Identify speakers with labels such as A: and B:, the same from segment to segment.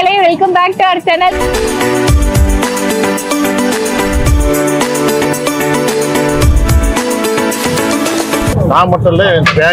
A: மக்களே, welcome back to our channel.
B: நான் மட்டும் இல்லை,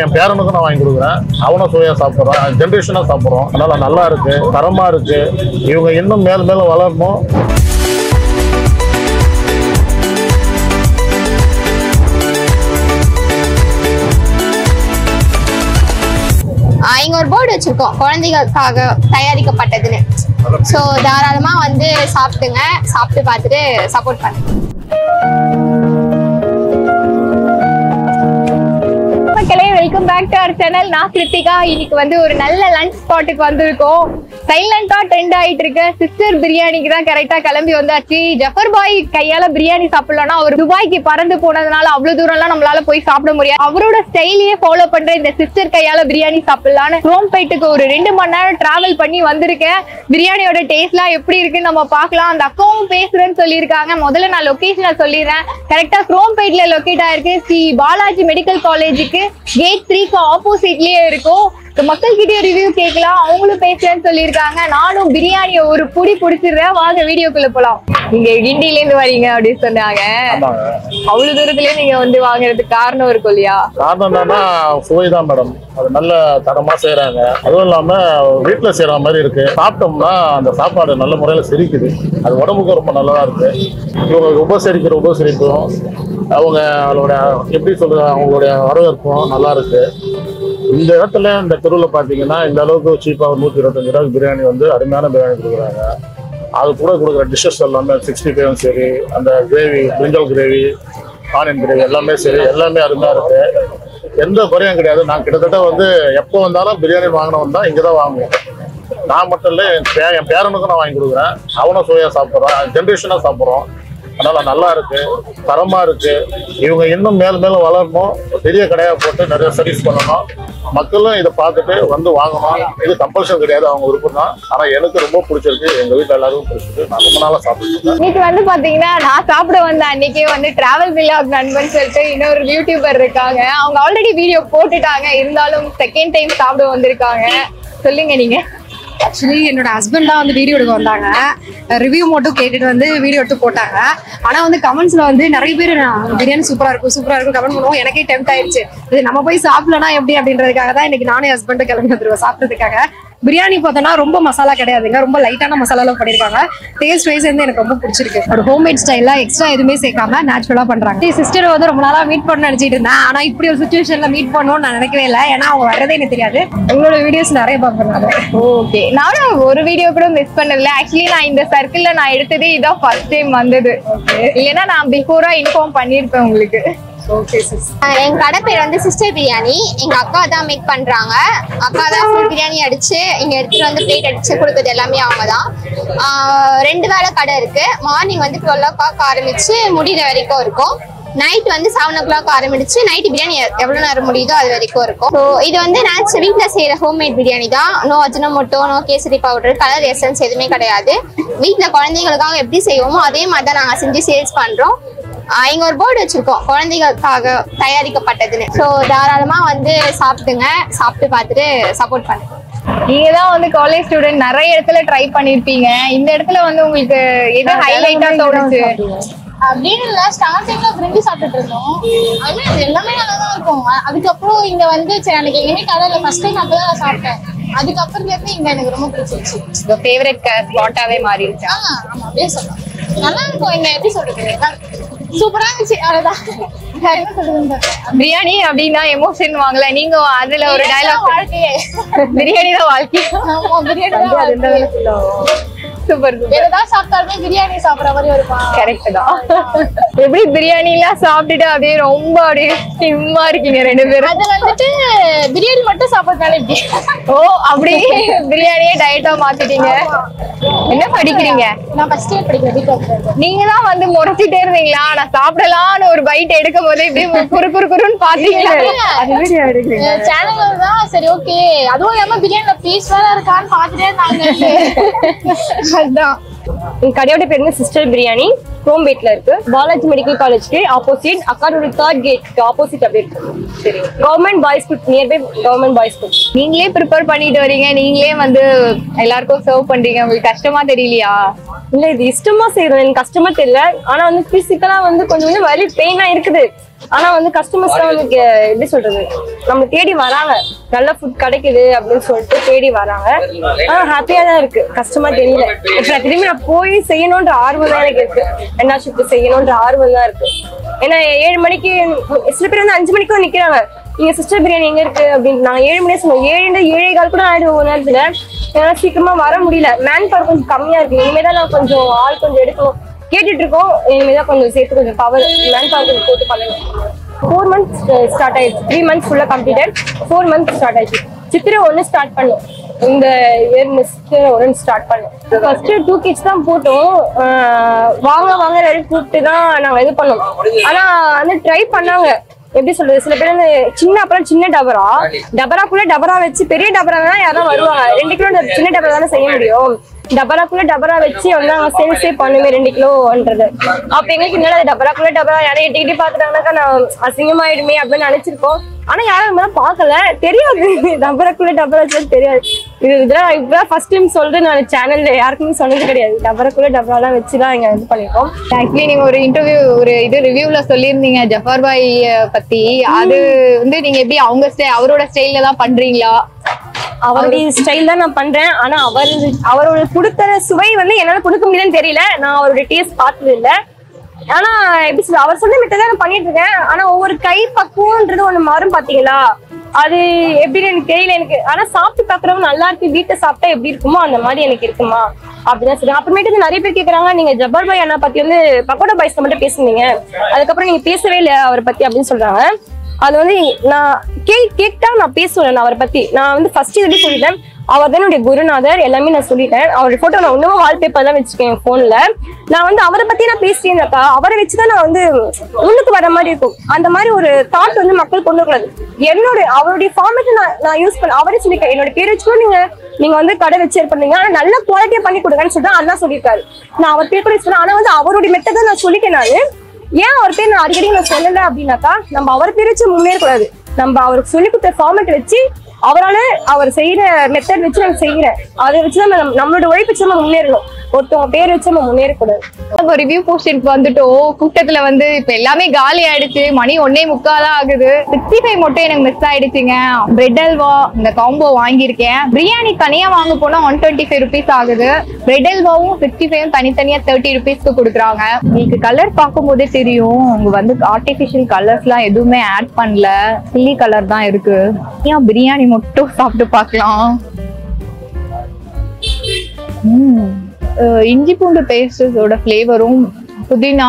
B: என் பேரனுக்கும் நான் வாங்கி கொடுக்குறேன். அவனும் சுவையா சாப்பிட்றான், ஜென்ரேஷனா சாப்பிட்றோம். அதனால நல்லா இருக்கு, தரமா இருக்கு. இவங்க இன்னும் மேலும் மேலும் வளரணும்.
C: இங்க ஒரு போர்டு வச்சிருக்கோம், குழந்தைகளுக்காக தயாரிக்கப்பட்டதுன்னு. ஸோ தாராளமா வந்து சாப்பிட்டுங்க, சாப்பிட்டு பார்த்துட்டு சப்போர்ட் பண்ணுங்க.
A: மக்களே, welcome back to our channel. நான் கிருத்திகா. இன்னைக்கு வந்து ஒரு நல்ல லஞ்ச் ஸ்பாட்டுக்கு வந்திருக்கோம். சைலண்டா ட்ரெண்ட் ஆயிட்டு இருக்க சிஸ்டர் பிரியாணிக்கு தான் கரெக்டா கிளம்பி வந்தாச்சு. ஜஃபர் பாய் கையால பிரியாணி சாப்பிடலாம்னா அவர் துபாய்க்கு பறந்து போனதுனால அவ்வளவு தூரம் எல்லாம் நம்மளால போய் சாப்பிட முடியாது. அவரோட ஸ்டைலையே ஃபாலோ பண்ற இந்த சிஸ்டர் கையால பிரியாணி சாப்பிடலான்னு குரோம்பேட்டுக்கு ஒரு 2 மணி நேரம் டிராவல் பண்ணி வந்திருக்கேன். பிரியாணியோட டேஸ்ட்லாம் எப்படி இருக்குன்னு நம்ம பார்க்கலாம். அந்த அக்காவும் பேசுறேன்னு சொல்லியிருக்காங்க. முதல்ல நான் லொகேஷனை சொல்லிடுறேன். கரெக்டா குரோம்பேட்ல லொகேட் ஆயிருக்கு. ஸ்ரீ பாலாஜி மெடிக்கல் காலேஜுக்கு கேட் 3க்கு ஆப்போசிட்லயே இருக்கும். மக்கள் கிட்டே ரிவ்யூ கேட்கலாம், அவங்களும் பேசுறேன்னு சொல்லியிருக்காங்க. நானும் பிரியாணியை ஒரு புடி பிடிச்சிடுறேன். வாங்க வீடியோக்குள்ள போலாம். நீங்க கிண்டில இருந்து வரீங்க அப்படின்னு சொன்னாங்க. அவ்வளவு தூரத்துல நீங்க வந்து வாங்குறதுக்கு காரணம் இருக்கும் இல்லையா?
B: காரணம் என்னன்னா சுவைதான் மேடம். அது நல்ல தரமா செய்யறாங்க. அதுவும் இல்லாம வீட்டுல செய்யற மாதிரி இருக்கு. சாப்பிட்டோம்னா அந்த சாப்பாடு நல்ல முறையில செரிக்குது. அது உடம்புக்கு ரொம்ப நல்லதா இருக்கு. இவங்க உபசரிப்பும் அவங்களோட எப்படி சொல்ற அவங்களுடைய வரவேற்பும் நல்லா இருக்கு. இந்த இடத்துல இந்த தெருவில் பார்த்தீங்கன்னா இந்த அளவுக்கு சீப்பாக ஒரு 125 ரூபாய்க்கு பிரியாணி வந்து அருமையான பிரியாணி கொடுக்குறாங்க. அது கூட கொடுக்குற டிஷ்ஷஸ் எல்லாமே 65 சரி, அந்த gravy, brinjal gravy, onion gravy எல்லாமே சரி, எல்லாமே அருமையாக இருக்கு. எந்த குறையும் கிடையாது. நான் கிட்டத்தட்ட வந்து எப்போ வந்தாலும் பிரியாணி வாங்கினவன் தான் இங்கே தான் வாங்குவோம். நான் மட்டும் இல்லை, என் பேரனுக்கும் நான் வாங்கி கொடுக்குறேன். அவனும் சுவையாக சாப்பிட்றான், ஜென்ரேஷனாக சாப்பிட்றோம். அதனால நல்லா இருக்கு, தரமா இருக்கு. இவங்க இன்னும் மேலும் மேலும் வளரணும். பெரிய கடையா போட்டு நிறைய சர்வீஸ் பண்ணணும். மக்களும் இதை பார்த்துட்டு வந்து வாங்கணும். இது கம்பல்சன் கிடையாது, அவங்க விருப்பம் தான். ஆனா எனக்கு ரொம்ப பிடிச்சிருக்கு, எங்க வீட்டுல எல்லாருக்கும் பிடிச்சிருக்கு. நான் ரொம்ப நாளா சாப்பிட்டு
A: இன்னைக்கு வந்து பாத்தீங்கன்னா நான் சாப்பிட வந்த அன்னைக்கே வந்து டிராவல் வில்லாக் நண்பன் சொல்லிட்டு இன்னொரு யூடியூபர் இருக்காங்க. அவங்க ஆல்ரெடி வீடியோ போட்டுட்டாங்க, இருந்தாலும் செகண்ட் டைம் சாப்பிட வந்திருக்காங்க. சொல்லுங்க நீங்க.
D: ஆக்சுவலி என்னோட ஹஸ்பண்ட் தான் வந்து வீடியோ எடுக்க வந்தாங்க. ரிவ்யூ மட்டும் கேட்டுட்டு வந்து வீடியோ எடுத்து போட்டாங்க. ஆனா வந்து கமெண்ட்ஸ்ல வந்து நிறைய பேர் பிரியாணி சூப்பரா இருக்கும் கமெண்ட் பண்ணுவோம். எனக்கே டெம்ட் ஆயிடுச்சு, இது நம்ம போய் சாப்பிடலனா எப்படி அப்படின்றதுக்காக தான் இன்னைக்கு நானே ஹஸ்பண்ட் கிளம்பி வந்துருவேன் சாப்பிட்றதுக்காக. பிரியாணி பார்த்தோன்னா ரொம்ப மசாலா கிடையாதுங்க, ரொம்ப லைட்டான மசாலாலாம் பண்ணிருக்காங்க. டேஸ்ட் வைஸ் வந்து எனக்கு ரொம்ப பிடிச்சிருக்கு. ஒரு ஹோம்மேட் ஸ்டைல்ல எக்ஸ்ட்ரா எதுவுமே சேர்க்காம நேச்சுரலா பண்றாங்க. சிஸ்டர் வந்து ரொம்ப நாளா மீட் பண்ண நினைச்சிட்டு இருந்தேன். ஆனா இப்படி ஒரு சுச்சுவேஷன்ல மீட் பண்ணணும்னு நான் நினைக்கவே இல்லை. ஏன்னா அவங்க வரதே எனக்கு தெரியாது. உங்களோட வீடியோஸ் நிறைய பார்க்கறாங்க.
A: ஓகே, நானும் ஒரு வீடியோ கூட மிஸ் பண்ணல. ஆக்சுவலி நான் இந்த சர்க்கிள்ல நான் எடுத்ததே இதான் ஃபர்ஸ்ட் டைம் வந்தது. இல்லைன்னா நான் பிஃபோரா இன்ஃபார்ம் பண்ணிருப்பேன் உங்களுக்கு.
C: எங்க கடை பேர் வந்து சிஸ்டர் பிரியாணி. எங்க அக்கா தான் மேக் பண்றாங்க. அக்கா தான் ஃபுல் பிரியாணி அடிச்சு இங்க எடுத்துட்டு வந்து பிளேட் அடிச்சு கொடுக்குறது எல்லாமே அவங்க தான். 2 வேளை கடை இருக்கு. மார்னிங் வந்து 12 o'clock ஆரம்பிச்சு முடிகிற வரைக்கும் இருக்கும். நைட் வந்து 7 o'clock ஆரம்பிச்சு நைட் பிரியாணி எவ்வளவு நேரம் முடியுதோ அது வரைக்கும் இருக்கும். ஸோ இது வந்து நேச்சுரல் வீட்டில் செய்யற ஹோம்மேட் பிரியாணி தான். No Ajinomoto, no kesari powder, colour essence எதுவுமே கிடையாது. வீட்டில் குழந்தைங்களுக்காக எப்படி செய்வோமோ அதே மாதிரி தான் நாங்கள் செஞ்சு சேல்ஸ் பண்றோம். இங்க ஒரு போர்டு வச்சிருக்கோம், குழந்தைகளுக்காக தயாரிக்கப்பட்டதுன்னு. ஸோ தாராளமா வந்து சாப்பிட்டுங்க, சாப்பிட்டு பார்த்துட்டு சப்போர்ட் பண்ணுங்க.
A: நீங்க தான் வந்து காலேஜ் ஸ்டூடெண்ட், நிறைய இடத்துல ட்ரை பண்ணிருப்பீங்க. இந்த இடத்துல வந்து உங்களுக்கு எது ஹைலைட்டா தோணுச்சு?
E: அப்படின்னு இல்ல, ஸ்டார்டிங்ல பிரிஞ்சு சாப்பிட்டுட்டு இருந்தோம். ஆனா இது எல்லாமே நல்லா தான் இருக்கும். அதுக்கப்புறம் இங்க வந்து சரி அன்னைக்கு எங்கேயுமே கடையில ஃபர்ஸ்ட் டைம் அப்பதான் நான் சாப்பிட்டேன். அதுக்கப்புறம் இங்க எனக்கு ரொம்ப பிடிச்சிருச்சு.
A: உங்க ஃபேவரட் ஸ்பாட்டாவே மாறிடுச்சு.
E: ஆமா, அப்படியே சொல்லலாம். நல்லா இருக்கும். இங்க எப்படி சொல்றது, சூப்பரா இருந்துச்சு. அவ்வளவுதான்.
A: பிரியாணி அப்படின்னா எமோஷன் வாங்கல நீங்க. அதுல ஒரு டயலாக்,
E: வாழ்க்கையே
A: பிரியாணி தான் வாழ்க்கை. சூப்பர்.
E: ஏதாவது சாப்பிட்டாலுமே பிரியாணி சாப்பிடுற மாதிரி இருக்கும்.
A: கரெக்ட் தான். எப்படி பிரியாணி எல்லாம் சாப்பிட்டுட்டு அப்படியே ரொம்ப அப்படியே ஸ்லிம்மா இருக்கீங்க 2 பேரும்.
E: அது வந்துட்டு பிரியாணி மட்டும் சாப்பிடுறதுனால இப்படி.
A: ஓ, அப்படி பிரியாணியே டயட்டா மாத்திட்டீங்க. என்ன படிக்கிறீங்க?
E: நான் ஃபர்ஸ்ட் இயர் படிக்கிறேன்.
A: நீங்க தான் வந்து முறைச்சிட்டே இருந்தீங்களா? நான் சாப்பிடலான்னு ஒரு பைட் எடுக்கும் போது இப்படியே குறுன்னு பாத்தீங்களா?
E: சேனல்ல தான் சரி ஓகே. அதுவும் இல்லாம பிரியாணில பீஸ் வேற இருக்கான்னு பாத்துட்டே இருந்தாங்க. அதுதான்
F: எங்க கடையோட பேர் வந்து சிஸ்டர் பிரியாணி. குரோம்பேட்ல இருக்கு. பாலாஜி மெடிக்கல் காலேஜ்க்கு ஆப்போசிட், அக்காரோட 3rd கேட் ஆப்போசிட் அப்படி இருக்கு. சரி, government boys school, nearby government boys school.
A: நீங்களே ப்ரிப்பேர் பண்ணிட்டு வரீங்க, நீங்களே வந்து எல்லாருக்கும் சர்வ் பண்றீங்க, உங்களுக்கு கஷ்டமா தெரியலையா?
F: இல்ல, இது இஷ்டமா செய்யறோம், எனக்கு கஷ்டமா தெரியல. ஆனா வந்து பிசிக்கலா வந்து கொஞ்சம் வலி பெயினா இருக்குது. ஆனா வந்து கஸ்டமர்ஸ் தான் வந்து எப்படி சொல்றது, நம்ம தேடி வராங்க, நல்ல ஃபுட் கிடைக்குது அப்படின்னு சொல்லிட்டு தேடி வராங்க. ஆனா ஹாப்பியா தான் இருக்கு, கஷ்டமா தெரியல. திரும்பி நான் போய் செய்யணும்ன்ற ஆர்வம் தான் எனக்கு இருக்கு. 2வது ஷிஃப்ட் செய்யணும்ன்ற ஆர்வம் தான் இருக்கு. ஏன்னா 7 மணிக்கு சில பேர் வந்து 5 மணிக்கும் நிக்கிறாங்க, நீங்க சிஸ்டர் பிரியாணி எங்க இருக்கு அப்படின்னு. நாங்க 7 மணியே சொன்னோம், 7:15 கூட ஆயிடும் ஒரு நேரத்துல. ஏன்னா சீக்கிரமா வர முடியல, மேன் பவர் கொஞ்சம் கம்மியா இருக்கு. இனிமேதான் நான் கொஞ்சம் ஆள் கொஞ்சம் எடுக்கணும் கேட்டுட்டு இருக்கோம். இனிமேதான் கொஞ்சம் சேர்த்து கொஞ்சம் பவர் மேன் பவர் கொஞ்சம் போட்டு பண்ணணும். 4 months ஸ்டார்ட் ஆயிடுச்சு. 3 months ஃபுல்லா கம்ப்ளீட்டட். 4 months ஸ்டார்ட் ஆயிடுச்சு. சித்திரை 1 ஸ்டார்ட் பண்ணோம். இந்த இயர் சித்திரை 1 ஸ்டார்ட் பண்ணோம். ஃபர்ஸ்ட் 2 kids தான் போட்டோம். வாங்க வாங்க கூப்பிட்டு தான் நாங்க இது பண்ணோம். ஆனா வந்து ட்ரை பண்ணாங்க, எப்படி சொல்றது, சில பேர் வந்து அப்புறம் சின்ன டபராக்குள்ள டபரா வச்சு, பெரிய டபரா தான் யாரும் வருவாங்க. 2 கிலோ சின்ன டபரா தானே செய்ய முடியும். டபராக்குள்ள டபரா வச்சு வந்து நாங்க சேல்ஸே பண்ணுமே 2 கிலோன்றது. அப்ப எங்களுக்கு என்னடா டபராக்குள்ள டபரா யாரும் எட்டிக்கிட்டு பாத்துட்டாங்கன்னாக்கா நான் அசிங்கமாயிடுமே அப்படின்னு நினைச்சிருக்கோம். ஆனா யாரும் பாக்கல, தெரியாது டபராக்குள்ள டபரா வச்சு தெரியாது. இதெல்லாம் இப்பதான் ஃபர்ஸ்ட் டைம் சொல்றேன் நான் சேனல்ல, யாருக்குமே சொன்னது கிடையாது. டபராக்குள்ள டபரா எல்லாம் வச்சுதான் இங்க இது பண்ணிருக்கோம்.
A: ஆக்சுவலி நீங்க ஒரு இன்டர்வியூ ஒரு இது ரிவ்யூல சொல்லியிருந்தீங்க ஜஃபர் பாய் பத்தி. அது வந்து நீங்க எப்படி அவங்க அவரோட ஸ்டைல்ல தான் பண்றீங்களா?
F: அவருடைய ஸ்டைல் தான் நான் பண்றேன். ஆனா அவரோட கொடுத்த சுவை வந்து என்னால கொடுக்க முடியலன்னு தெரியல. நான் அவருடைய டேஸ்ட் பார்த்தது இல்ல. ஆனா எப்படி சொல்ல, அவர் சொன்ன மெத்தட் தான் நான் பண்ணிட்டு இருக்கேன். ஆனா ஒவ்வொரு கை பக்குவம்ன்றது ஒண்ணு மாறும் பாத்தீங்களா, அது எப்படின்னு எனக்கு தெரியல எனக்கு. ஆனா சாப்பிட்டு பாக்குறவங்க நல்லா இருக்கு, வீட்டை சாப்பிட்டா எப்படி இருக்குமோ அந்த மாதிரி எனக்கு இருக்குமா அப்படிதான் சொல்றேன். அப்புறமேட்டு நிறைய பேர் கேக்குறாங்க, நீங்க ஜப்பர் பாய் அண்ணா பத்தி வந்து பக்கோடா பாய்ஸ் மட்டும் பேசுனீங்க, அதுக்கப்புறம் நீங்க பேசவே இல்லையா அவரை பத்தி அப்படின்னு சொல்றாங்க. அது வந்து நான் கேட்டா நான் பேசுவேன். நான் அவரை பத்தி நான் வந்து ஃபர்ஸ்ட் எப்படி சொல்லிட்டேன், அவர் தான் என்னுடைய குருநாதர், எல்லாமே நான் சொல்லிட்டேன். அவருடைய போட்டோ நான் இன்னமும் வால்பேப்பர் தான் வச்சிருக்கேன் என் போன்ல. நான் வந்து அவரை பத்தி நான் பேசிட்டேன்னாக்கா அவரை வச்சுதான் நான் வந்து உள்ளுக்கு வர மாதிரி இருக்கும். அந்த மாதிரி ஒரு தாட் வந்து மக்கள் கொண்டு வரக்கூடாது. அவருடைய ஃபார்மேட் நான் யூஸ் பண்ண அவரே சொல்லிருக்கேன், என்னோட பேர் வச்சுக்கோ நீங்க வந்து கடை வச்சு பண்ணீங்க, ஆனா நல்ல குவாலிட்டியா பண்ணி கொடுங்கன்னு சொல்லிட்டு அண்ணா சொல்லியிருக்காரு. நான் அவர் பேர் கூட சொன்னேன். ஆனா வந்து அவருடைய மெத்தட் தான் நான் சொல்லிட்டேன். நானு ஏன் அவர் பேர் நான் அடிக்கடி நான் சொல்லல அப்படின்னாக்கா, நம்ம அவர் பேர் வச்சு முன்னேறக்கூடாது. நம்ம அவருக்கு சொல்லி கொடுத்த ஃபார்மேட் வச்சு அவரால அவர் செய்யற மெத்தட் வச்சு நம்ம செய்யறேன், அதை வச்சுதான் நம்மளோட உழைப்பு வச்சு நம்ம முன்னேறணும். ஒருத்தவங்க பேர் வச்சு நம்ம முன்னேறக்கூடாது.
A: ரிவ்யூ போஸ்டருக்கு வந்துட்டோம். கூட்டத்துல வந்து இப்ப எல்லாமே காலி ஆயிடுச்சு. மணி 1:45 தான் ஆகுது. 65 மட்டும் எனக்கு மிஸ் ஆயிடுச்சுங்க. பிரெட் அல்வா இந்த காம்போ வாங்கியிருக்கேன். பிரியாணி தனியா வாங்க போனா 125 rupees ஆகுது. பிரெட் அல்வாவும் 65 தனித்தனியா 30 rupeesக்கு கொடுக்குறாங்க. உங்களுக்கு கலர் பார்க்கும் போதே தெரியும், உங்க வந்து ஆர்டிபிஷியல் கலர்ஸ் எல்லாம் எதுவுமே ஆட் பண்ணல, சில்லி கலர் தான் இருக்கு. ஏன் பிரியாணி மட்டும் சாப்பிட்டு பார்க்கலாம். இஞ்சி பூண்டு பேஸ்டோட ஃபிளேவரும் புதினா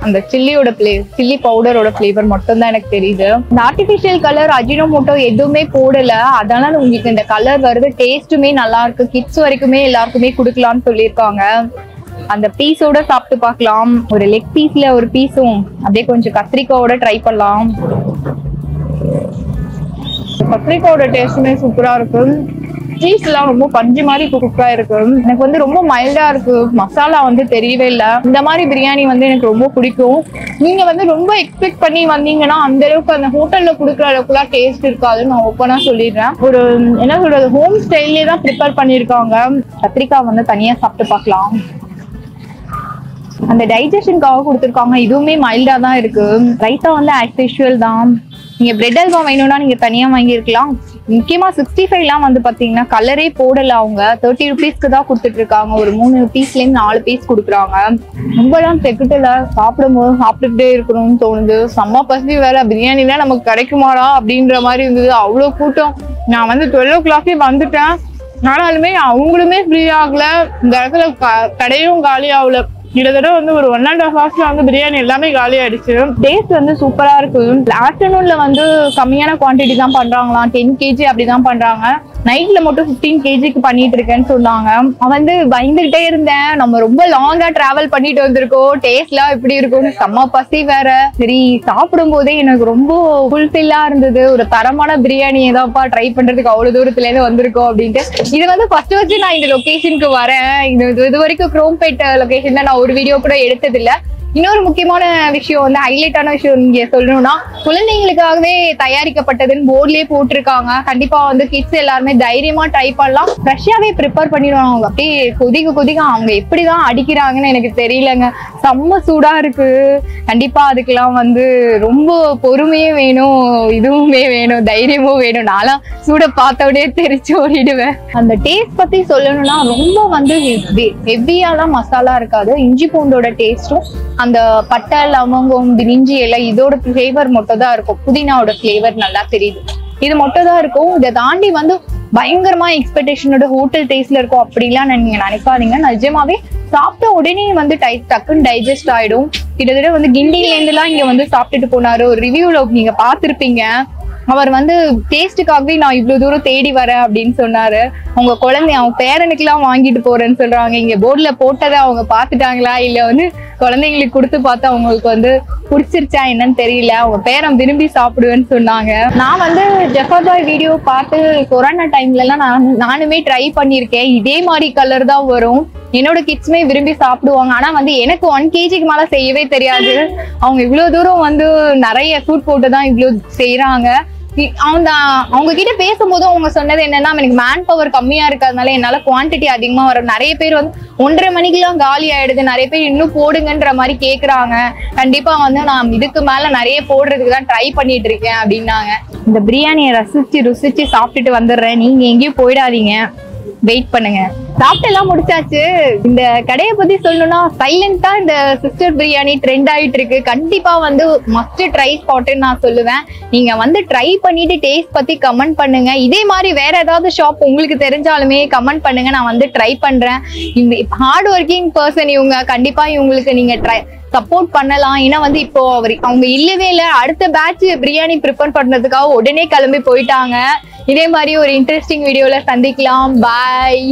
A: அந்த சில்லி பவுடரோட ஃபிளேவர் மட்டும் தான் எனக்கு தெரியுது. இந்த ஆர்டிபிஷியல் கலர் அஜினோமோட்டோ எதுவுமே போடல, அதனால உங்களுக்கு இந்த கலர் வருது. டேஸ்ட்டுமே நல்லா இருக்கு. கிட்ஸ் வரைக்குமே எல்லாருக்குமே கொடுக்கலாம்னு சொல்லியிருக்காங்க. அந்த பீஸோட சாப்பிட்டு பார்க்கலாம். ஒரு லெக் பீஸ்ல ஒரு பீஸும் அப்படியே கொஞ்சம் கத்திரிக்காயோட ட்ரை பண்ணலாம். கத்திரிக்காயோட டேஸ்ட்டுமே சூப்பரா இருக்கு. சீஸ் எல்லாம் ரொம்ப பஞ்சு மாதிரி குக்கா இருக்கு. எனக்கு வந்து ரொம்ப மைல்டா இருக்கு. மசாலா வந்து தெரியவே இல்லை. இந்த மாதிரி பிரியாணி வந்து எனக்கு ரொம்ப பிடிக்கும். நீங்க வந்து ரொம்ப எக்ஸ்பெக்ட் பண்ணி வந்தீங்கன்னா அந்த அளவுக்கு அந்த ஹோட்டல்ல குடுக்குற அளவுக்குலாம் டேஸ்ட் இருக்காதுன்னு நான் ஓப்பனா சொல்லிடுறேன். ஒரு என்ன சொல்றது, ஹோம் ஸ்டைல்லே தான் ப்ரிப்பேர் பண்ணிருக்காங்க. கத்திரிக்காய் வந்து தனியா சாப்பிட்டு பார்க்கலாம். அந்த டைஜஷனுக்காக கொடுத்துருக்காங்க. இதுவுமே மைல்டா தான் இருக்கு. ரைத்தா வந்து ஆஸ் யூஷுவல் தான். நீங்க பிரெட் அல்வா வேணும்னா நீங்க தனியா வாங்கியிருக்கலாம். முக்கியமா 65 வந்து பாத்தீங்கன்னா கலரே போடல. அவங்க 30 rupeesக்கு தான் கொடுத்துட்டு இருக்காங்க. ஒரு 3 பீஸ்ல இருந்து 4 பீஸ் கொடுக்குறாங்க. ரொம்பலாம் தெக்கட்டல, சாப்பிடும்போது சாப்பிட்டுட்டே இருக்கணும்னு தோணுது. செம்ம பசி வேற. பிரியாணிலாம் நமக்கு கிடைக்குமாடா அப்படின்ற மாதிரி இருந்தது. அவ்வளவு கூட்டம். நான் வந்து 12 o'clock வந்துட்டேன். ஆனாலுமே அவங்களுமே ஃப்ரீ ஆகல. இந்த இடத்துல கடையும் காலி ஆகல. கிட்டத்தட்ட வந்து ஒரு 1.5 hours வந்து பிரியாணி எல்லாமே காலி ஆயிடுச்சு. டேஸ்ட் வந்து சூப்பரா இருக்கு. ஆஃப்டர்நூன்ல வந்து கம்மியான குவான்டிட்டி தான் பண்றாங்களாம். 10 kg அப்படிதான் பண்றாங்க. நைட்ல மட்டும் 15 kgக்கு பண்ணிட்டு இருக்கேன்னு சொன்னாங்க. வந்து பயந்துகிட்டே இருந்தேன், நம்ம ரொம்ப லாங்கா டிராவல் பண்ணிட்டு வந்திருக்கோம், டேஸ்ட்லாம் எப்படி இருக்கும்னு. செம்ம பசி வேற. சரி சாப்பிடும் போதே எனக்கு ரொம்ப ஃபுல்ஃபில்லா இருந்தது. ஒரு தரமான பிரியாணி ஏதாப்பா ட்ரை பண்றதுக்கு அவ்வளவு தூரத்துல இருந்து வந்திருக்கோம் அப்படின்ட்டு. இது வந்து ஃபர்ஸ்ட் நான் இந்த லொகேஷனுக்கு வரேன். இது வரைக்கும் குரோம்பேட் லொகேஷன்ல நான் ஒரு வீடியோ கூட எடுத்தது இல்ல. இன்னொரு முக்கியமான விஷயம் வந்து ஹைலைட்டான விஷயம் இங்க சொல்லணும்னா, குழந்தைங்களுக்காகவே தயாரிக்கப்பட்டதுன்னு போர்ட்லயே போட்டிருக்காங்க. கண்டிப்பா வந்து கிட்ஸ் எல்லாருமே தைரியமா ட்ரை பண்ணலாம். ஃப்ரெஷ்ஷாவே ப்ரிப்பேர் பண்ணிடுவாங்க. அப்படியே கொதிக்க அவங்க எப்படிதான் அடிக்கிறாங்கன்னு எனக்கு தெரியலங்க. செம்ம சூடா இருக்கு. கண்டிப்பா அதுக்கெல்லாம் வந்து ரொம்ப பொறுமையும் வேணும், இதுவுமே வேணும், தைரியமும் வேணும். நான்லாம் சூட பார்த்த உடனே தெரிச்சு ஓடிடுவேன். அந்த டேஸ்ட் பத்தி சொல்லணும்னா ரொம்ப வந்து ஹெவியாலாம் மசாலா இருக்காது. இஞ்சி பூண்டோட டேஸ்டும் அந்த பட்டை லவங்கம் பிரிஞ்சி எல்லாம் இதோட ஃபிளேவர் மட்டும் தான் இருக்கும். புதினாவோட ஃபிளேவர் நல்லா தெரியுது. இது மட்டும் தான் இருக்கும். இதை தாண்டி வந்து பயங்கரமா எக்ஸ்பெக்டேஷனோட ஹோட்டல் டேஸ்ட்ல இருக்கும் அப்படிலாம் நீங்க நினைக்காதீங்க. நிஜமாவே சாப்பிட்ட உடனே வந்து டக்குன்னு டைஜஸ்ட் ஆயிடும். கிட்டத்தட்ட வந்து கிண்டில இருந்து எல்லாம் இங்க வந்து சாப்பிட்டுட்டு போனாரு. ஒரு ரிவ்யூல நீங்க பாத்திருப்பீங்க. அவர் வந்து டேஸ்டுக்காகவே நான் இவ்வளவு தூரம் தேடி வரேன் அப்படின்னு சொன்னாரு. அவங்க குழந்தை அவங்க பேரனுக்கு எல்லாம் வாங்கிட்டு போறேன்னு சொல்றாங்க. இங்க போர்ட்ல போட்டதை அவங்க பாத்துட்டாங்களா இல்ல வந்து குழந்தைங்களுக்கு கொடுத்து பார்த்து அவங்களுக்கு வந்து பிடிச்சிருச்சா என்னன்னு தெரியல. அவங்க பேரன் விரும்பி சாப்பிடுவேன்னு சொன்னாங்க. நான் வந்து ஜஃபர் பாய் வீடியோ பார்த்து கொரோனா டைம்ல எல்லாம் நானுமே ட்ரை பண்ணியிருக்கேன். இதே மாதிரி கலர் தான் வரும். என்னோட கிட்ஸுமே விரும்பி சாப்பிடுவாங்க. ஆனா வந்து எனக்கு 1 kgக்கு மேல செய்யவே தெரியாது. அவங்க இவ்வளவு தூரம் வந்து நிறைய எஃபோர்ட் போட்டுதான் இவ்வளவு செய்யறாங்க. அவங்க கிட்ட பேசும்போது அவங்க சொன்னது என்னன்னா, எனக்கு மேன் பவர் கம்மியா இருக்கிறதுனால என்னால குவான்டிட்டி அதிகமா வரும். நிறைய பேர் வந்து 1:30 மணிக்கெல்லாம் காலி ஆயிடுது, நிறைய பேர் இன்னும் போடுங்கன்ற மாதிரி கேக்குறாங்க. கண்டிப்பா வந்து நான் இதுக்கு மேல நிறைய போடுறதுக்கு தான் ட்ரை பண்ணிட்டு இருக்கேன் அப்படின்னாங்க. இந்த பிரியாணியை ருசிச்சு சாப்பிட்டுட்டு வந்துடுறேன், நீங்க எங்கேயும் போயிடாதீங்க, வெயிட் பண்ணுங்க. சாப்பிட்டு எல்லாம் முடிச்சாச்சு. இந்த கடையை பத்தி சொல்லணும்னா சைலண்டா இந்த சிஸ்டர் பிரியாணி ட்ரெண்ட் ஆயிட்டு இருக்கு. கண்டிப்பா வந்து மஸ்ட் ட்ரை ஸ்பாட்னு நான் சொல்லுவேன். நீங்க வந்து ட்ரை பண்ணிட்டு டேஸ்ட் பத்தி கமெண்ட் பண்ணுங்க. இதே மாதிரி வேற ஏதாவது ஷாப் உங்களுக்கு தெரிஞ்சாலுமே கமெண்ட் பண்ணுங்க, நான் வந்து ட்ரை பண்றேன். இந்த ஹார்ட் ஒர்க்கிங் பர்சன் இவங்க. கண்டிப்பா இவங்களுக்கு நீங்க சப்போர்ட் பண்ணலாம். ஏன்னா வந்து இப்போ அவங்க இல்லவே இல்லை. அடுத்த பேட்ச் பிரியாணி ப்ரிப்பேர் பண்றதுக்காக உடனே கிளம்பி போயிட்டாங்க. இதே மாதிரி ஒரு இன்ட்ரெஸ்டிங் வீடியோல சந்திக்கலாம். பாய்.